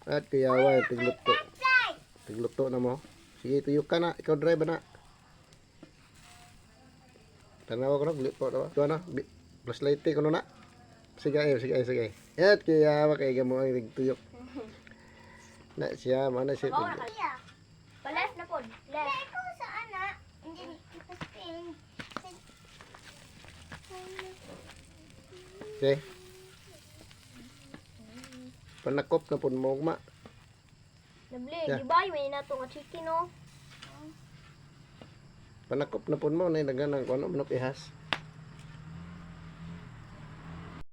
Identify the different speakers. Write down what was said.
Speaker 1: At kayawa, tigluto. Tigluto na mo. Sige, tuyok ka na. Ikaw drive na. Tanawa ko na, glipo na. Ito na, flashlight ko na. Sige, sige. At kayawa, kaya mo ang tuyok. Na siya, mana siya.
Speaker 2: Left na po. Left.
Speaker 3: Ikaw sa anak. Hindi ko spin.
Speaker 1: Okay. Panakop na po mo, ma.
Speaker 2: Nabli,
Speaker 1: Yeah.
Speaker 2: di ba? May nato nga chicken, no?
Speaker 1: Panakop na po mo. Nailagan ng kung ano, manok ihas.